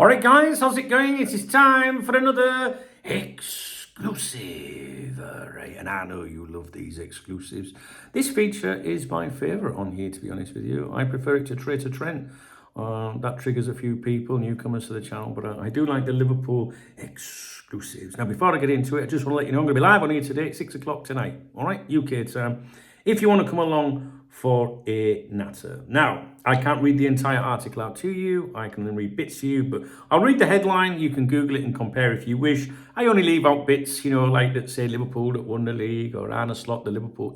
All right, guys, how's it going? It is time for another exclusive. Right, and I know you love these exclusives. This feature is my favourite on here, to be honest with you. I prefer it to Traitor Trent. That triggers a few people, newcomers to the channel, but I do like the Liverpool exclusives. Now, before I get into it, I just want to let you know I'm going to be live on here today at 6 o'clock tonight. All right, UK time. If you want to come along for a natter. Now, I can't read the entire article out to you. I can read bits to you, but I'll read the headline. You can Google it and compare if you wish. I only leave out bits, like that say Liverpool that won the league or Arne Slot, the Liverpool,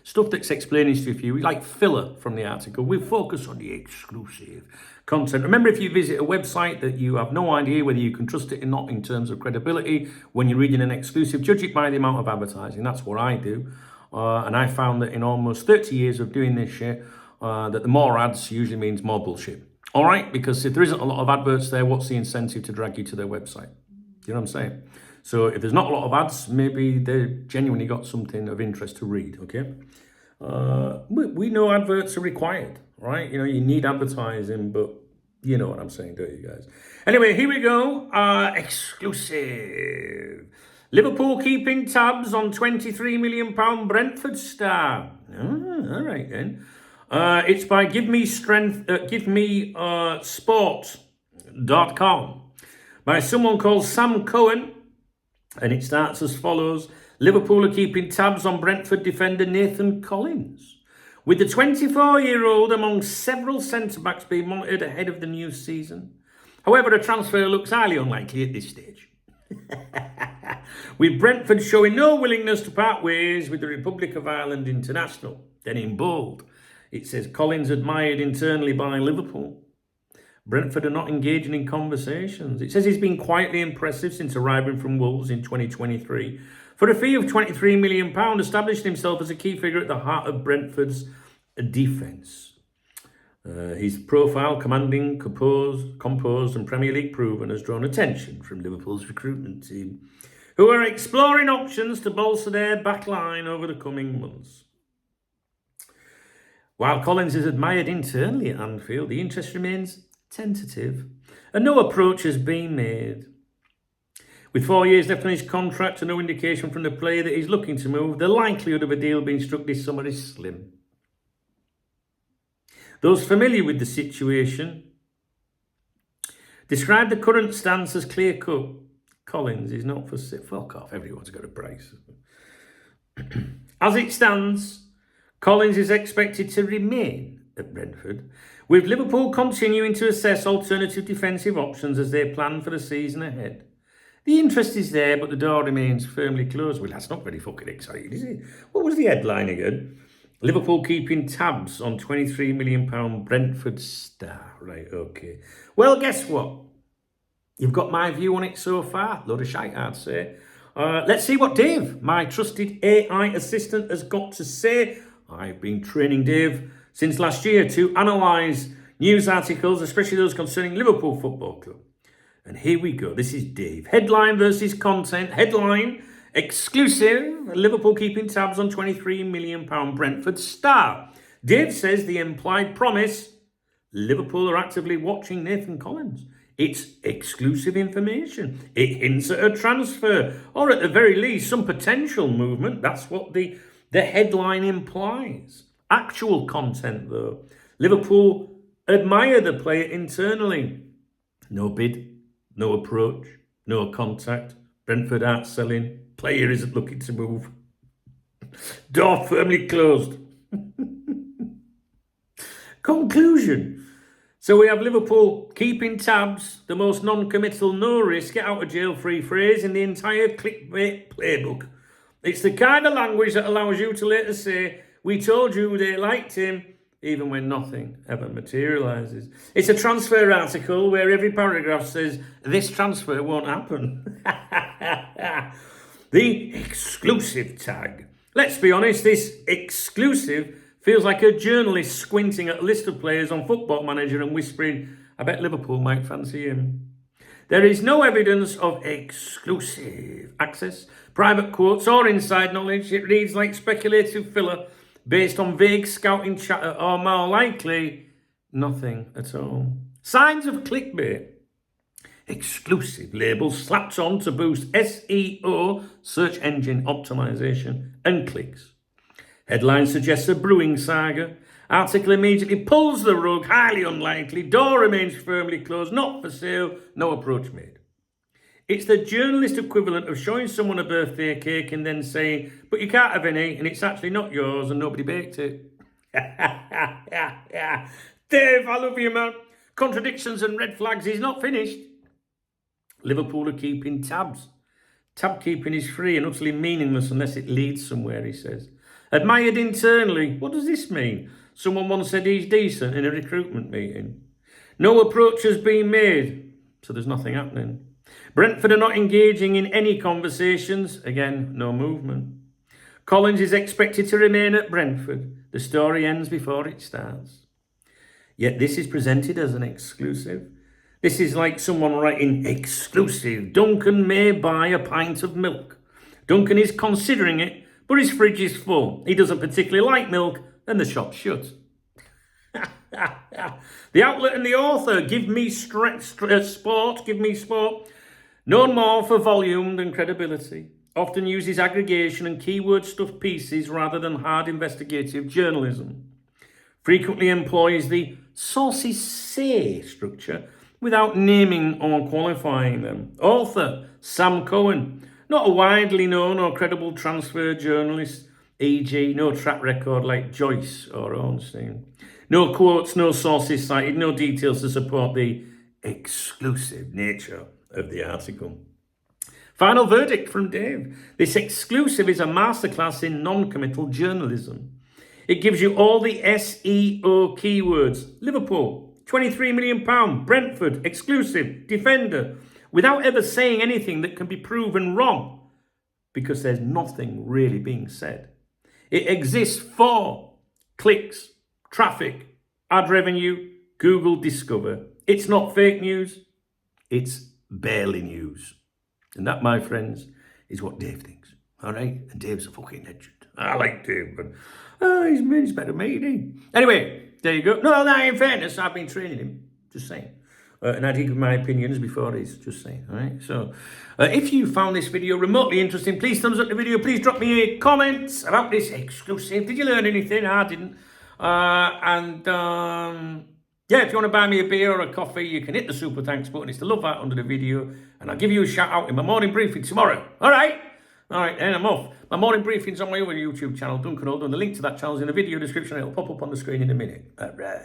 stuff that's explaining to you, like filler from the article. We focus on the exclusive content. Remember, if you visit a website that you have no idea whether you can trust it or not in terms of credibility, when you're reading an exclusive, judge it by the amount of advertising. That's what I do. And I found that in almost 30 years of doing this shit, that the more ads usually means more bullshit. All right? Because if there isn't a lot of adverts there, what's the incentive to drag you to their website? You know what I'm saying? So if there's not a lot of ads, maybe they genuinely got something of interest to read, okay? We know adverts are required, right? You need advertising, but you know what I'm saying, don't you guys? Anyway, here we go. Exclusive. Liverpool keeping tabs on £23 million Brentford star. All right then. It's by GiveMeSport.com by someone called Sam Cohen, and it starts as follows. Liverpool are keeping tabs on Brentford defender Nathan Collins, with the 24-year-old among several centre-backs being monitored ahead of the new season. However, a transfer looks highly unlikely at this stage. With Brentford showing no willingness to part ways with the Republic of Ireland international. Then in bold, it says Collins admired internally by Liverpool. Brentford are not engaging in conversations. It says he's been quietly impressive since arriving from Wolves in 2023. For a fee of £23 million, established himself as a key figure at the heart of Brentford's defence. His profile, commanding, composed and Premier League proven, has drawn attention from Liverpool's recruitment team, who are exploring options to bolster their back line over the coming months. While Collins is admired internally at Anfield, the interest remains tentative, and no approach has been made. With 4 years left on his contract and no indication from the player that he's looking to move, the likelihood of a deal being struck this summer is slim. Those familiar with the situation describe the current stance as clear-cut. Collins is not for sale. Fuck off, everyone's got a price. As it stands, Collins is expected to remain at Brentford, with Liverpool continuing to assess alternative defensive options as they plan for the season ahead. The interest is there, but the door remains firmly closed. Well, that's not very fucking exciting, is it? What was the headline again? Liverpool keeping tabs on £23 million Brentford star. Right, okay. Well, guess what? You've got my view on it so far. Load of shite, I'd say. Let's see what Dave, my trusted AI assistant, has got to say. I've been training Dave since last year to analyse news articles, especially those concerning Liverpool Football Club. And here we go. This is Dave. Headline versus content. Headline, exclusive. Liverpool keeping tabs on £23 million Brentford star. Dave says the implied promise, Liverpool are actively watching Nathan Collins. It's exclusive information. It hints at a transfer, or at the very least, some potential movement. That's what the headline implies. Actual content, though. Liverpool admire the player internally. No bid, no approach, no contact. Brentford aren't selling. Player isn't looking to move. Door firmly closed. Conclusion. So we have Liverpool keeping tabs, the most non-committal, no-risk, get-out-of-jail-free phrase in the entire clickbait playbook. It's the kind of language that allows you to later say, we told you they liked him, even when nothing ever materialises. It's a transfer article where every paragraph says, this transfer won't happen. The exclusive tag. Let's be honest, this exclusive feels like a journalist squinting at a list of players on Football Manager and whispering, I bet Liverpool might fancy him. There is no evidence of exclusive access, private quotes or inside knowledge. It reads like speculative filler based on vague scouting chatter or more likely, nothing at all. Signs of clickbait. exclusive labels slapped on to boost SEO, search engine optimization, and clicks. Headline suggests a brewing saga. Article immediately pulls the rug, highly unlikely. Door remains firmly closed, not for sale, no approach made. It's the journalist equivalent of showing someone a birthday cake and then saying, but you can't have any, and it's actually not yours and nobody baked it. Dave, I love you, man. Contradictions and red flags, he's not finished. Liverpool are keeping tabs. Tab keeping is free and utterly meaningless unless it leads somewhere, he says. Admired internally. What does this mean? Someone once said he's decent in a recruitment meeting. No approach has been made, so there's nothing happening. Brentford are not engaging in any conversations. Again, no movement. Collins is expected to remain at Brentford. The story ends before it starts. Yet this is presented as an exclusive. This is like someone writing, exclusive. Duncan may buy a pint of milk. Duncan is considering it, but his fridge is full. He doesn't particularly like milk, and the shop's shut. The outlet and the author, give me sport, give me sport. Known more for volume than credibility. Often uses aggregation and keyword stuffed pieces rather than hard investigative journalism. Frequently employs the sources say structure without naming or qualifying them. Author, Sam Cohen. Not a widely known or credible transfer journalist, e.g. no track record like Joyce or Ornstein. No quotes, no sources cited, no details to support the exclusive nature of the article. Final verdict from Dave. This exclusive is a masterclass in non-committal journalism. It gives you all the SEO keywords. Liverpool, £23 million, Brentford, exclusive, defender, without ever saying anything that can be proven wrong, because there's nothing really being said. It exists for clicks, traffic, ad revenue, Google Discover. It's not fake news, it's barely news. And that, my friends, is what Dave thinks. All right? And Dave's a fucking legend. I like Dave, but he's better than me, isn't he? Anyway, there you go. No, in fairness, I've been training him. Just saying. And I give my opinions before he's just saying. All right? So, if you found this video remotely interesting, please thumbs up the video. Please drop me a comment about this exclusive. Did you learn anything? I didn't. Yeah, if you want to buy me a beer or a coffee, you can hit the super thanks button. It's the love out under the video. And I'll give you a shout out in my morning briefing tomorrow. All right? All right, then I'm off. My morning briefing's on my other YouTube channel, Duncan Oldham. The link to that channel's in the video description. It'll pop up on the screen in a minute. All right.